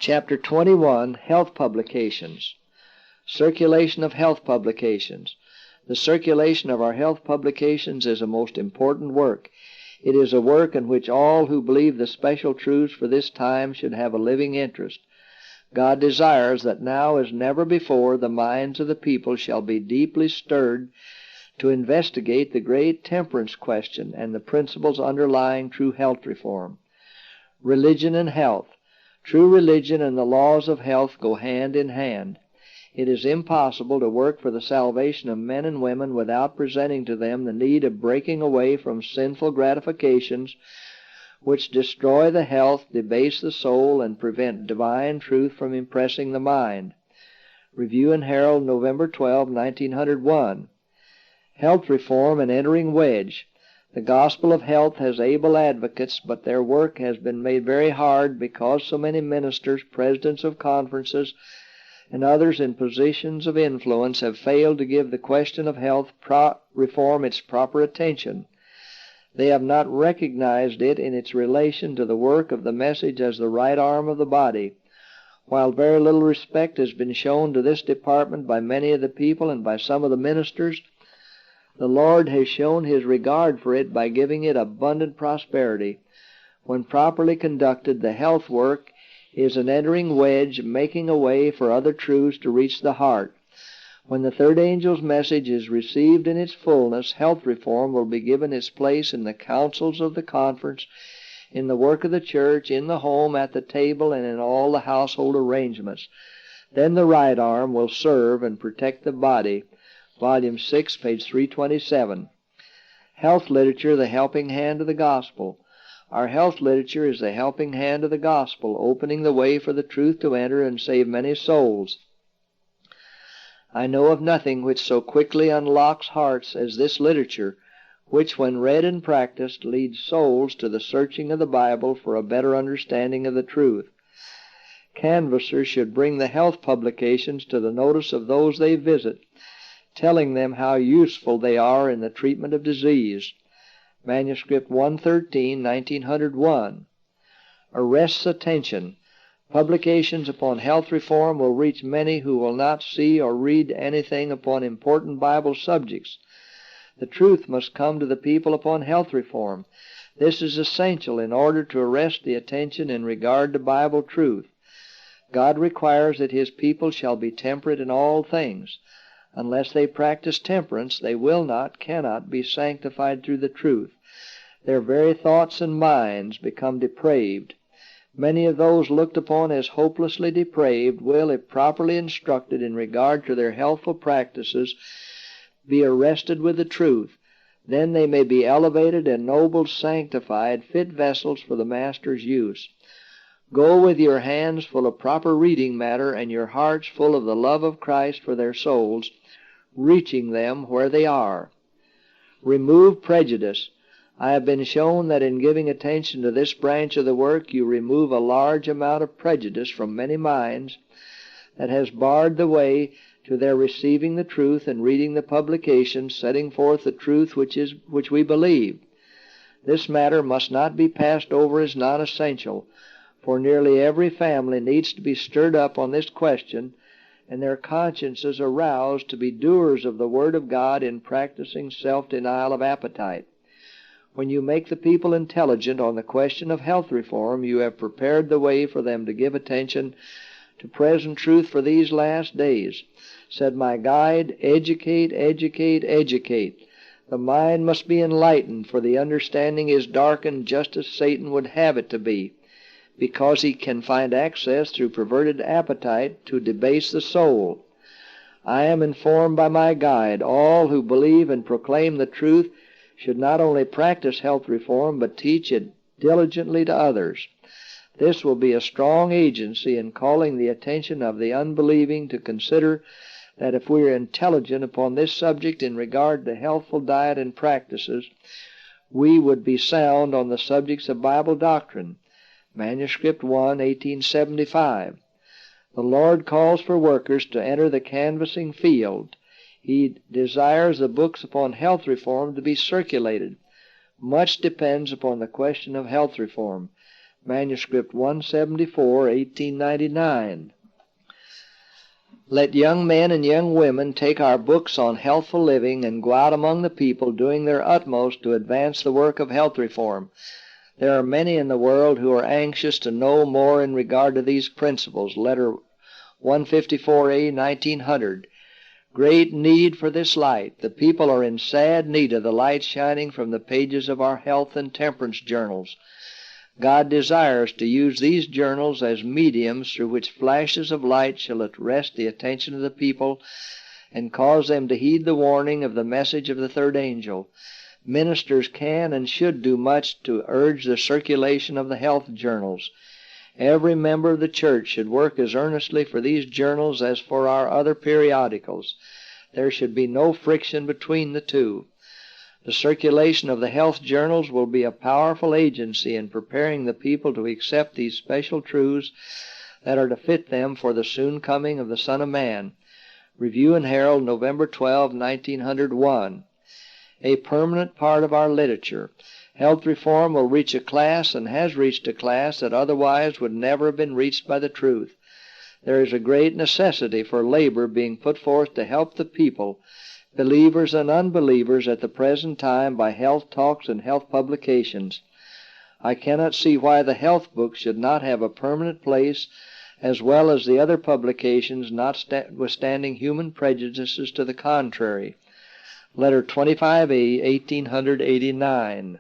Chapter 21, Health Publications. Circulation of health publications. The circulation of our health publications is a most important work. It is a work in which all who believe the special truths for this time should have a living interest. God desires that now as never before the minds of the people shall be deeply stirred to investigate the great temperance question and the principles underlying true health reform. Religion and health. True religion and the laws of health go hand in hand. It is impossible to work for the salvation of men and women without presenting to them the need of breaking away from sinful gratifications which destroy the health, debase the soul, and prevent divine truth from impressing the mind. Review and Herald, November 12, 1901. Health Reform and Entering Wedge. The gospel of health has able advocates, but their work has been made very hard because so many ministers, presidents of conferences, and others in positions of influence have failed to give the question of health reform its proper attention. They have not recognized it in its relation to the work of the message as the right arm of the body. While very little respect has been shown to this department by many of the people and by some of the ministers, the Lord has shown His regard for it by giving it abundant prosperity. When properly conducted, the health work is an entering wedge, making a way for other truths to reach the heart. When the third angel's message is received in its fullness, health reform will be given its place in the councils of the conference, in the work of the church, in the home, at the table, and in all the household arrangements. Then the right arm will serve and protect the body. Volume 6, page 327. Health literature, the helping hand of the gospel. Our health literature is the helping hand of the gospel, opening the way for the truth to enter and save many souls. I know of nothing which so quickly unlocks hearts as this literature, which, when read and practiced, leads souls to the searching of the Bible for a better understanding of the truth. Canvassers should bring the health publications to the notice of those they visit, telling them how useful they are in the treatment of disease. Manuscript 113, 1901. Arrests attention. Publications upon health reform will reach many who will not see or read anything upon important Bible subjects. The truth must come to the people upon health reform. This is essential in order to arrest the attention in regard to Bible truth. God requires that His people shall be temperate in all things. Unless they practice temperance, they cannot be sanctified through the truth. Their very thoughts and minds become depraved. Many of those looked upon as hopelessly depraved will, if properly instructed in regard to their healthful practices, be arrested with the truth. Then they may be elevated, ennobled, sanctified, fit vessels for the Master's use. Go with your hands full of proper reading matter and your hearts full of the love of Christ for their souls, reaching them where they are. Remove prejudice. I have been shown that in giving attention to this branch of the work, you remove a large amount of prejudice from many minds that has barred the way to their receiving the truth and reading the publications, setting forth the truth which we believe. This matter must not be passed over as non-essential, for nearly every family needs to be stirred up on this question, and their consciences aroused to be doers of the Word of God in practicing self-denial of appetite. When you make the people intelligent on the question of health reform, you have prepared the way for them to give attention to present truth for these last days. Said my guide, educate, educate, educate. The mind must be enlightened, for the understanding is darkened just as Satan would have it to be, because he can find access through perverted appetite to debase the soul. I am informed by my guide, all who believe and proclaim the truth should not only practice health reform, but teach it diligently to others. This will be a strong agency in calling the attention of the unbelieving to consider that if we are intelligent upon this subject in regard to healthful diet and practices, we would be sound on the subjects of Bible doctrine. Manuscript 1, 1875. The Lord calls for workers to enter the canvassing field. He desires the books upon health reform to be circulated. Much depends upon the question of health reform. manuscript 174, 1899. Let young men and young women take our books on healthful living and go out among the people doing their utmost to advance the work of health reform. There are many in the world who are anxious to know more in regard to these principles. Letter 154A, 1900. Great need for this light. The people are in sad need of the light shining from the pages of our health and temperance journals. God desires to use these journals as mediums through which flashes of light shall arrest the attention of the people and cause them to heed the warning of the message of the third angel. Ministers can and should do much to urge the circulation of the health journals. Every member of the church should work as earnestly for these journals as for our other periodicals. There should be no friction between the two. The circulation of the health journals will be a powerful agency in preparing the people to accept these special truths that are to fit them for the soon coming of the Son of Man. Review and Herald, November 12, 1901. A permanent part of our literature. Health reform will reach a class and has reached a class that otherwise would never have been reached by the truth. There is a great necessity for labor being put forth to help the people, believers and unbelievers, at the present time by health talks and health publications. I cannot see why the health book should not have a permanent place, as well as the other publications, notwithstanding human prejudices to the contrary. Letter 25A, 1889.